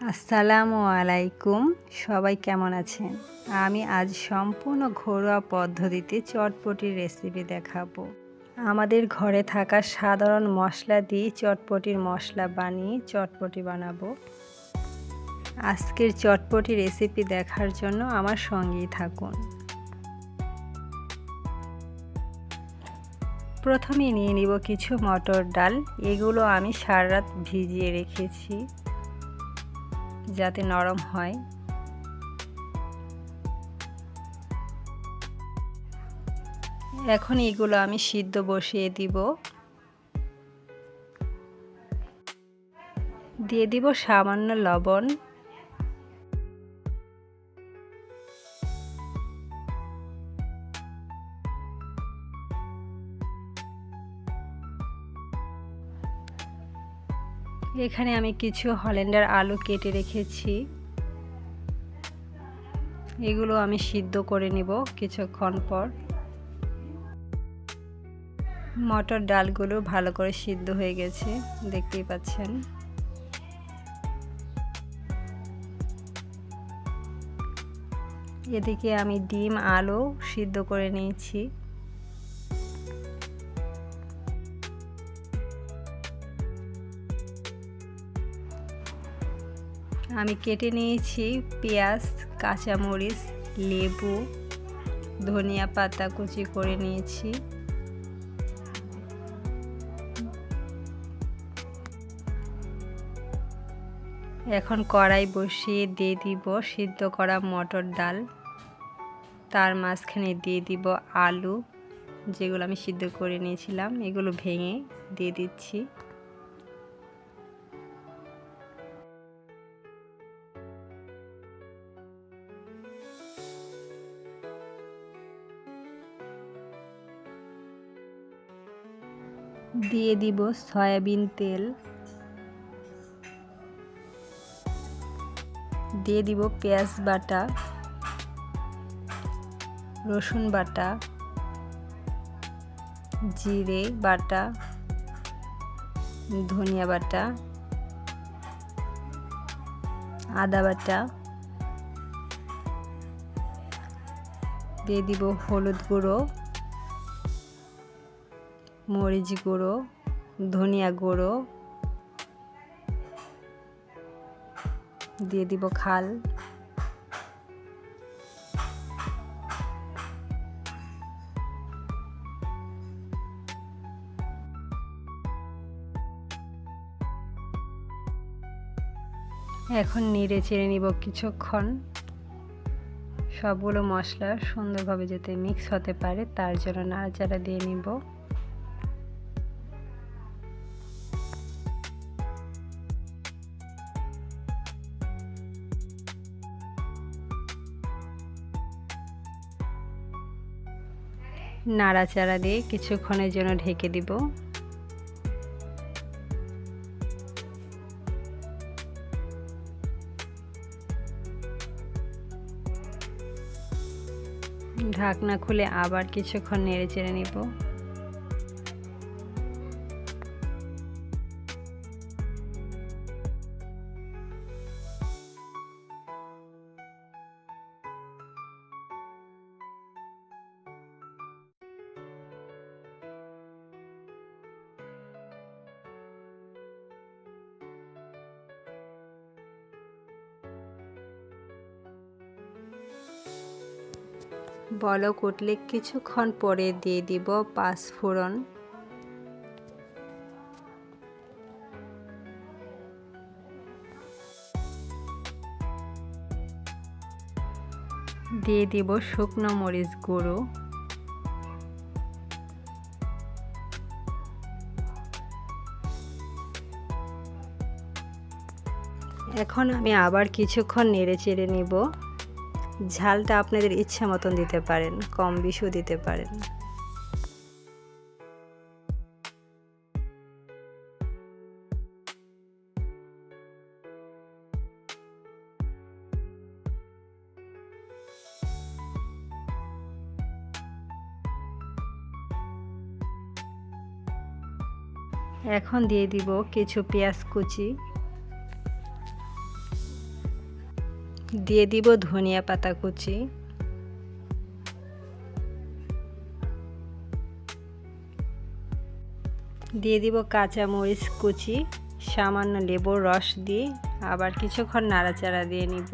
আসসালামু আলাইকুম, সবাই কেমন আছেন? আমি আজ সম্পূর্ণ ঘরোয়া পদ্ধতিতে চটপটির রেসিপি দেখাবো। আমাদের ঘরে থাকা সাধারণ মশলা দিয়ে চটপটির মশলা বানিয়ে চটপটি বানাবো। আজকের চটপটি রেসিপি দেখার জন্য আমার সঙ্গেই থাকুন। প্রথমে নিয়ে নিব কিছু মটর ডাল। এগুলো আমি সারা রাত ভিজিয়ে রেখেছি যাতে নরম হয়। এখন এগুলো আমি সিদ্ধ বসিয়ে দিব। দিয়ে দিব সামান্য লবণ, এখানে আমি কিছু হল্যান্ডার আলু কেটে রেখেছি। এগুলো আমি সিদ্ধ করে নিব কিছুক্ষণ পর। মটর ডালগুলো ভালো করে সিদ্ধ হয়ে গেছে, দেখতেই পাচ্ছেন। এদিকে আমি ডিম আলু সিদ্ধ করে নিয়েছি। আমি কেটে নিয়েছি পেঁয়াজ, কাঁচামরিচ, লেবু, ধনিয়া পাতা কুচি করে নিয়েছি। এখন কড়াই বসিয়ে দিয়ে দিব সিদ্ধ করা মটর ডাল। তার মাঝখানে দিয়ে দিব আলু, যেগুলো আমি সিদ্ধ করে নিয়েছিলাম। এগুলো ভেঙে দিয়ে দিচ্ছি। দিয়ে দিব সয়াবিন তেল, দিয়ে দিব পেঁয়াজ বাটা, রসুন বাটা, জিরে বাটা, ধনিয়া বাটা, আদা বাটা, দিয়ে দিব হলুদ গুঁড়ো, মরিচ গুঁড়ো, ধনিয়া গুঁড়ো, দিয়ে দিব খাল। এখন নেড়ে চেড়ে নিব কিছুক্ষণ। সবগুলো মশলা সুন্দরভাবে যাতে মিক্স হতে পারে তার জন্য নাড়াচাড়া দিয়ে নিব। নাড়াচাড়া দিয়ে কিছুক্ষণের জন্য ঢেকে দিব। ঢাকনা খুলে আবার কিছুক্ষণ নেড়ে চেড়ে নিব। বলক উঠলে কিছুক্ষণ পরে দিয়ে দিব পাঁচফোড়ন, দিয়ে দিব শুকনো মরিচ গুঁড়ো, এখন আমি আবার কিছুক্ষণ নেড়ে চেড়ে নিব। ঝালটা আপনাদের ইচ্ছা মতন দিতে পারেন, কম বেশিও দিতে পারেন। এখন দিয়ে দিব কিছু পেঁয়াজ কুচি, দিয়ে দিব ধনিয়া পাতা কুচি, দিয়ে দিব কাঁচা মরিচ কুচি, সামান্য লেবুর রস দিয়ে আবার কিছুক্ষণ নাড়াচাড়া দিয়ে নিব।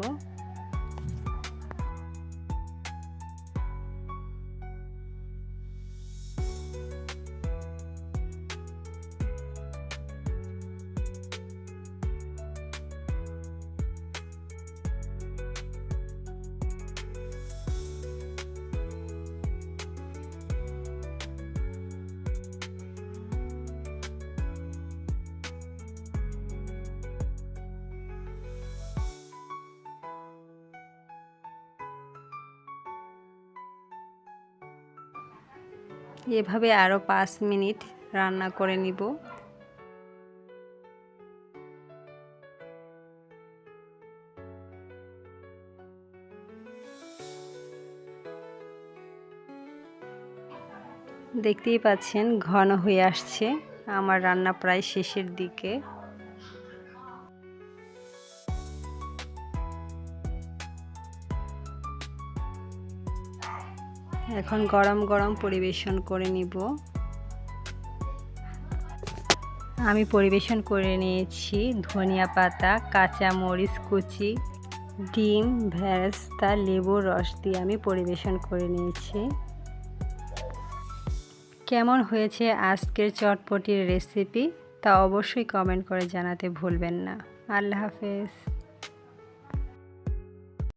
এভাবে আরও 5 মিনিট রান্না করে নিব। দেখতেই পাচ্ছেন ঘন হয়ে আসছে, আমার রান্না প্রায় শেষের দিকে। এখন গরম গরম পরিবেশন করে নিব। আমি পরিবেশন করে নিয়েছি ধনিয়া পাতা, কাঁচা মরিচ কুচি, ডিম, ভেরেস্তা, লেবুর রস দিয়ে আমি পরিবেশন করে নিয়েছি। কেমন হয়েছে আজকের চটপটির রেসিপি তা অবশ্যই কমেন্ট করে জানাতে ভুলবেন না। আল্লাহ হাফেজ।